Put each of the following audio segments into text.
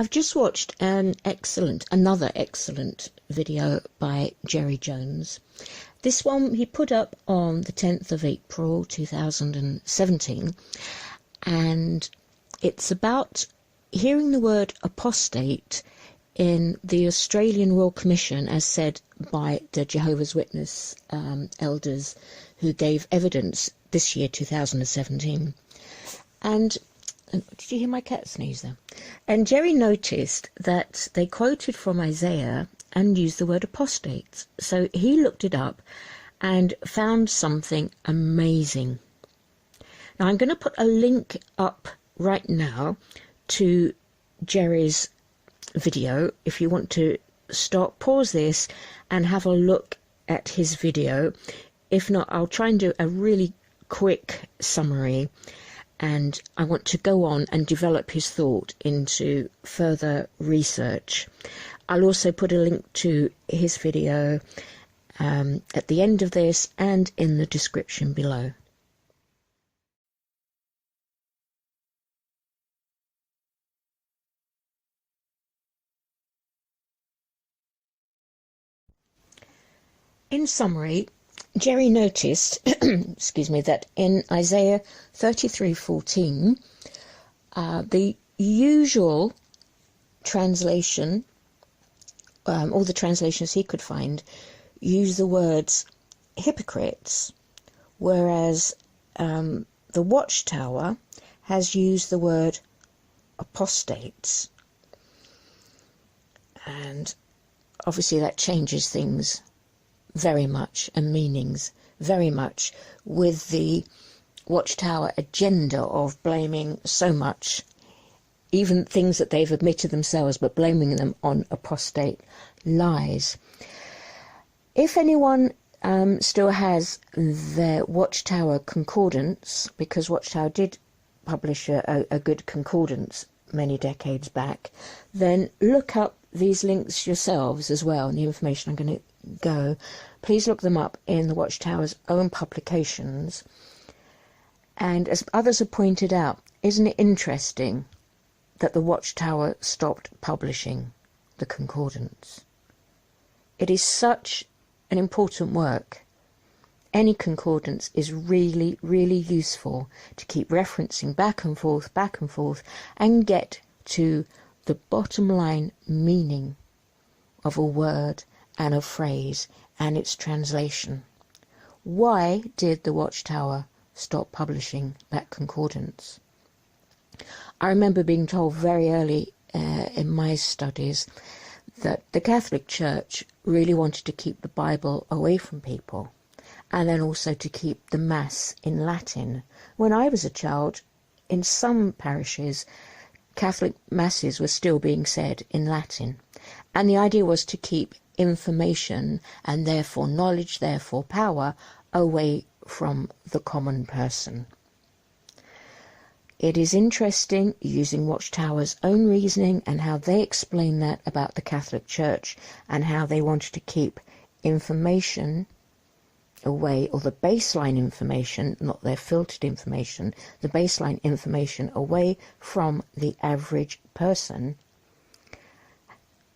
I've just watched another excellent video by Jerry Jones. This one he put up on the 10th of April 2017, and it's about hearing the word apostate in the Australian Royal Commission as said by the Jehovah's Witness elders who gave evidence this year, 2017. And did you hear my cat sneeze there? And Jerry noticed that they quoted from Isaiah and used the word apostates. So he looked it up and found something amazing. Now I'm going to put a link up right now to Jerry's video. If you want to pause this and have a look at his video. If not, I'll try and do a really quick summary. And I want to go on and develop his thought into further research. I'll also put a link to his video at the end of this and in the description below. In summary, Jerry noticed, excuse me, that in Isaiah 33:14, the usual translation, all the translations he could find, use the words hypocrites, whereas the Watchtower has used the word apostates. And obviously that changes things very much, and meanings very much, with the Watchtower agenda of blaming so much, even things that they've admitted themselves, but blaming them on apostate lies. If anyone still has their Watchtower concordance, because Watchtower did publish a good concordance many decades back, then look up these links yourselves as well, and the information I'm going to go. Please look them up in the Watchtower's own publications. And as others have pointed out, isn't it interesting that the Watchtower stopped publishing the concordance? It is such an important work. Any concordance is really, really useful to keep referencing back and forth, and get to the bottom line meaning of a word and a phrase and its translation. Why did the Watchtower stop publishing that concordance? I remember being told very early in my studies that the Catholic Church really wanted to keep the Bible away from people, and then also to keep the Mass in Latin. When I was a child, in some parishes, Catholic Masses were still being said in Latin, and the idea was to keep information, and therefore knowledge, therefore power, away from the common person. It is interesting using Watchtower's own reasoning and how they explain that about the Catholic Church, and how they wanted to keep information away, or the baseline information, not their filtered information, the baseline information away from the average person.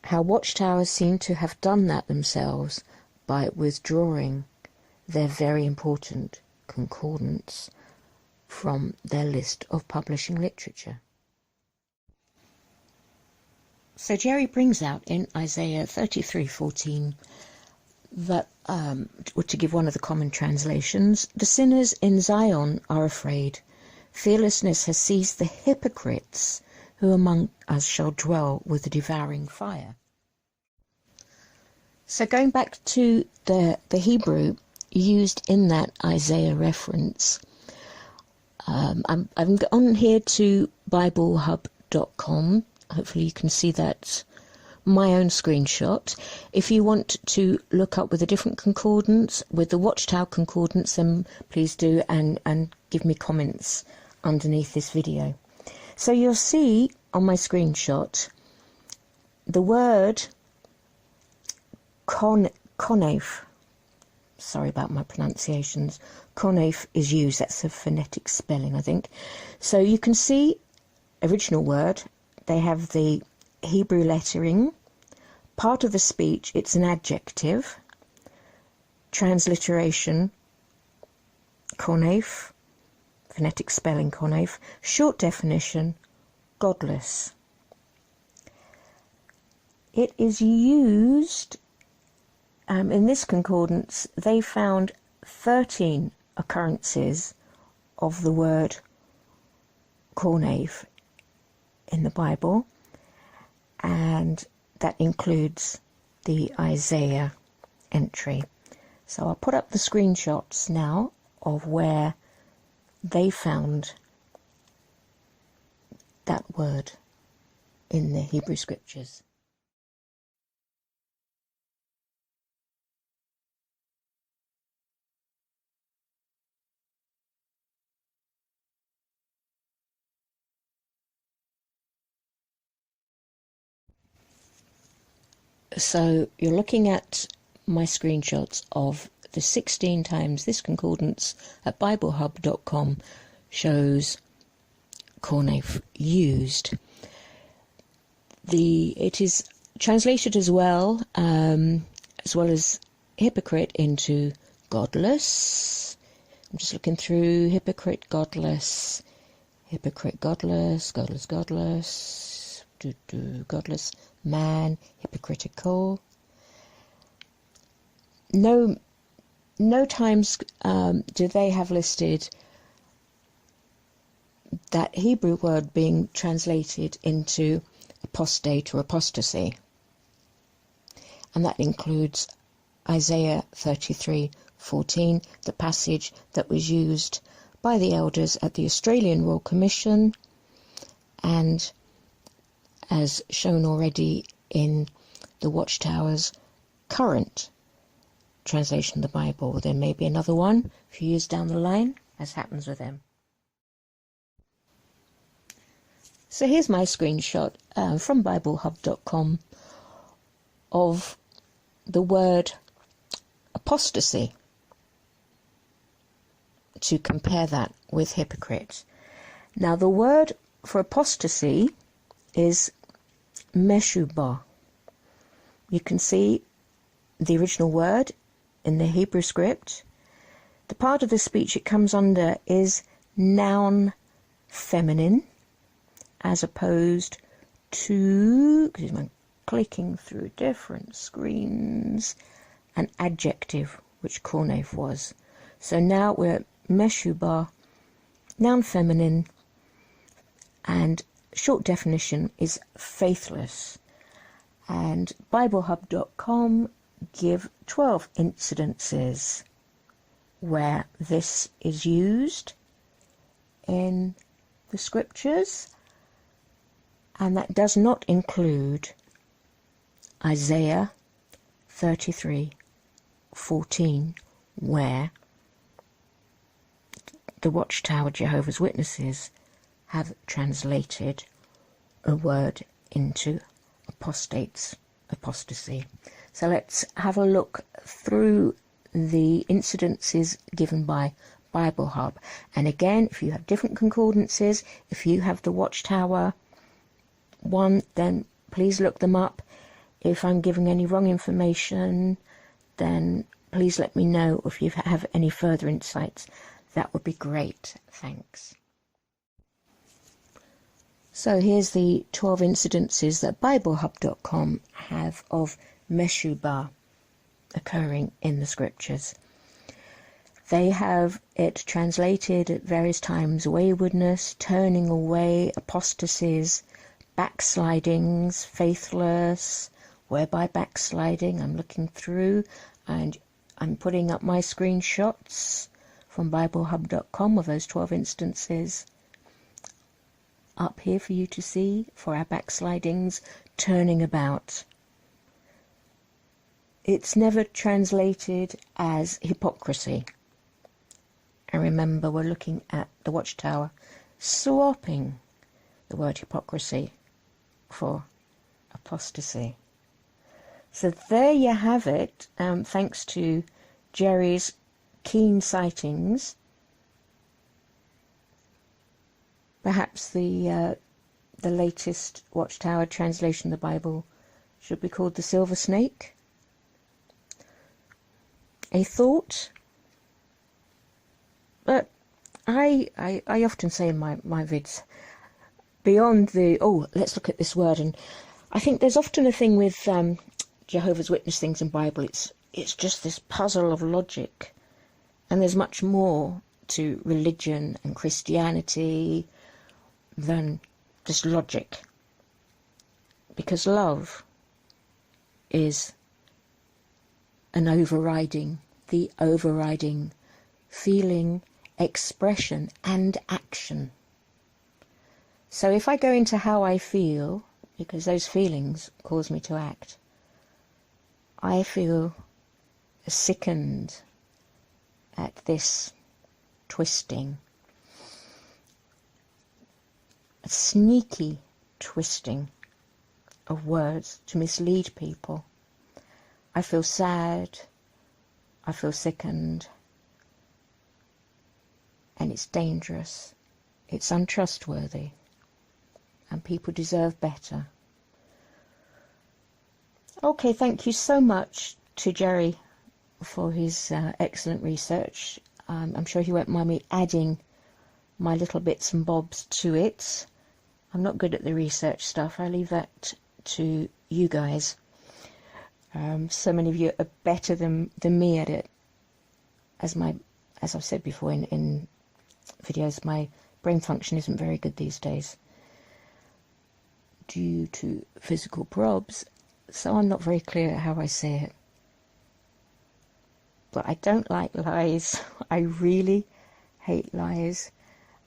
How Watchtowers seem to have done that themselves by withdrawing their very important concordance from their list of publishing literature. So Jerry brings out in Isaiah 33:14 that, to give one of the common translations, the sinners in Zion are afraid. Fearlessness has seized the hypocrites, who among us shall dwell with the devouring fire. So going back to the Hebrew used in that Isaiah reference, I'm on here to BibleHub.com. Hopefully you can see that, my own screenshot. If you want to look up with a different concordance, with the Watchtower concordance, then please do, and give me comments underneath this video. So you'll see on my screenshot the word konef. Sorry about my pronunciations. Konef is used. That's a phonetic spelling, I think. So you can see original word. They have the Hebrew lettering. Part of the speech, it's an adjective. Transliteration, konef, phonetic spelling konef. Short definition, godless. It is used, in this concordance, they found 13 occurrences of the word konef in the Bible, and that includes the Isaiah entry. So I'll put up the screenshots now of where they found that word in the Hebrew Scriptures. So you're looking at my screenshots of the 16 times this concordance at BibleHub.com shows konef used. It is translated as well as hypocrite into godless. I'm just looking through hypocrite, godless, godless, godless, man, hypocritical. No times do they have listed that Hebrew word being translated into apostate or apostasy. And that includes Isaiah 33:14, the passage that was used by the elders at the Australian Royal Commission, and as shown already in the Watchtower's current translation of the Bible. There may be another one a few years down the line, as happens with them. So here's my screenshot from BibleHub.com of the word apostasy, to compare that with hypocrite. Now the word for apostasy is meshubah. You can see the original word in the Hebrew script. The part of the speech it comes under is noun feminine, as opposed to, because I'm clicking through different screens, an adjective, which konef was. So now we're meshubah, noun feminine, and short definition is faithless. And BibleHub.com give 12 incidences where this is used in the scriptures, and that does not include Isaiah 33:14, where the Watchtower Jehovah's Witnesses have translated a word into apostates, apostasy. So let's have a look through the incidences given by BibleHub. And again, if you have different concordances, if you have the Watchtower one, then please look them up. If I'm giving any wrong information, then please let me know. If you have any further insights, that would be great. Thanks. So here's the 12 incidences that BibleHub.com have of meshubah occurring in the scriptures. They have it translated at various times: waywardness, turning away, apostasies, backslidings, faithless. Whereby backsliding, I'm looking through and I'm putting up my screenshots from BibleHub.com of those 12 instances up here for you to see, for our backslidings, turning about. It's never translated as hypocrisy. And remember, we're looking at the Watchtower swapping the word hypocrisy for apostasy. So there you have it, thanks to Jerry's keen sightings. Perhaps the the latest Watchtower translation of the Bible should be called the Silver Snake. A thought, but I often say in my vids, beyond the, oh, let's look at this word, and I think there's often a thing with Jehovah's Witness things in Bible, it's just this puzzle of logic, and there's much more to religion and Christianity than just logic, because love is the overriding feeling, expression and action. So if I go into how I feel, because those feelings cause me to act, I feel sickened at this twisting, a sneaky twisting of words to mislead people. I feel sad, I feel sickened, and it's dangerous, it's untrustworthy, and people deserve better. Okay, thank you so much to Jerry for his excellent research. I'm sure he won't mind me adding my little bits and bobs to it. I'm not good at the research stuff, I leave that to you guys. So many of you are better than me at it. As I've said before in videos, my brain function isn't very good these days due to physical probs, so I'm not very clear at how I say it. But I don't like lies. I really hate lies.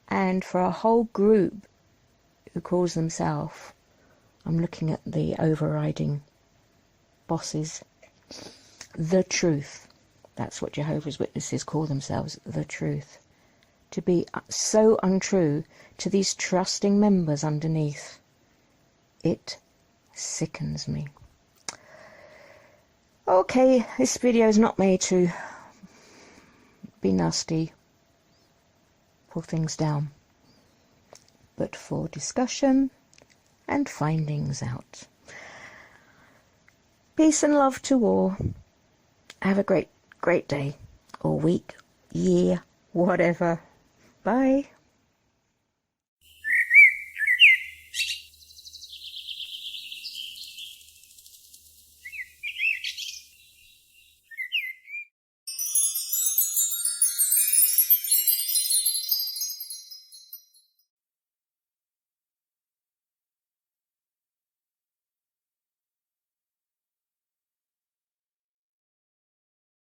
And for a whole group who calls themselves, I'm looking at the overriding bosses, the truth. That's what Jehovah's Witnesses call themselves, the truth. To be so untrue to these trusting members underneath, it sickens me. Okay, this video is not made to be nasty, pull things down, but for discussion and findings out. Peace and love to all. Have a great day, or week, year, whatever. Bye.